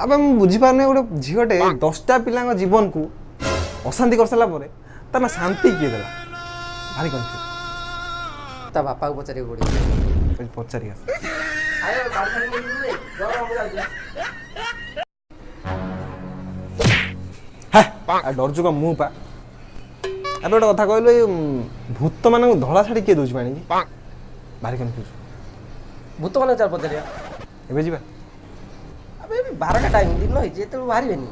अब मुझे बुझीपारे गोटे झीटे 10टा पिला जीवन को अशांति कर सारा तार ना शांति किए देला भारी कन्फ्यूज ता बापा को पचारे पड़े पचारि डर चुका मु पा अब गोटे कथा कहलु भूत मान धड़ा छाड़ी किए दूसरी पानी भारी कन्फ्यूज भूत मान चार पचारिया एबे जीवा अबे 12टा टाइम दिन होई जे तो बाहर बेनी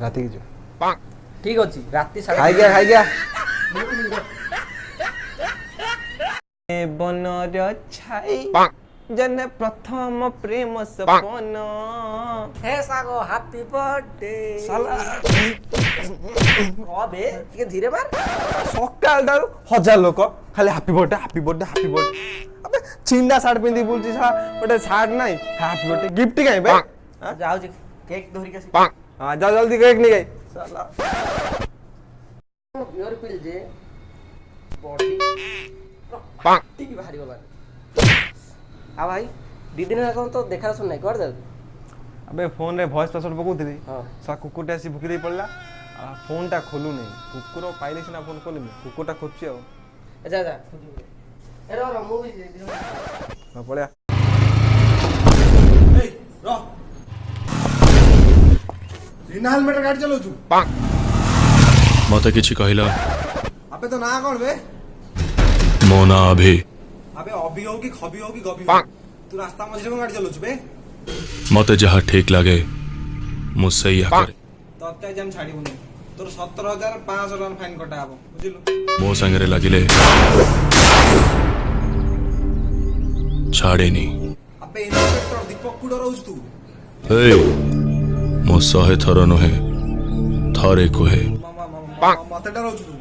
राती की जीवा ठीक अछि राती खाई गया बनर छाई जने प्रथम प्रेम सपन हे सागो हैप्पी बर्थडे साला अबे के धीरे मार सकाल दारू 1000 लोक खाली हैप्पी बर्थडे अबे चिंडा शर्ट पिंदी बोलची सा ओटे शर्ट नाही हैप्पी बर्थडे गिफ्ट काई बे जाओ जी केक धरि के हां जा जल्दी केक नहीं गई साला प्योर पिल जे बॉडी पार्टी की भारी वाला आ भाई दीदी ने कौन तो देखा सुन नहीं कर दे अबे फोन रे वॉइस पासवर्ड पकोथि हां सा कुकुरटा आसी भुकी दे पड़ला फोन टा खोलु नहीं कुकुर पाइले सिना फोन खोलि कुकुरटा खोजछि आ जा जा ए रो मूवी दे पड़या ए रो बिना हेलमेट गाड़ी चलो तू मते किछि कहिला अबे तो ना कौन बे मो ना अभी अबे अभी हो कि खबी हो कि गबी हो तू रास्ता मझे में गाड़ी चलो बे मते जहा ठीक लागे मुझसे ही करे तत्ते जम छाड़ी बुनी तोर 17500 टका फाइन कटा हबो बुझिलु मो संगरे लागिले छाड़े नी अबे इंस्पेक्टर दीपक कुडो रहउस तू ए मो 100 थर नहे थारे को है मते डरउस तू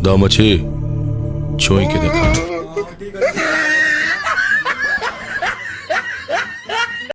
दम अछि छुई के देखा ठीक है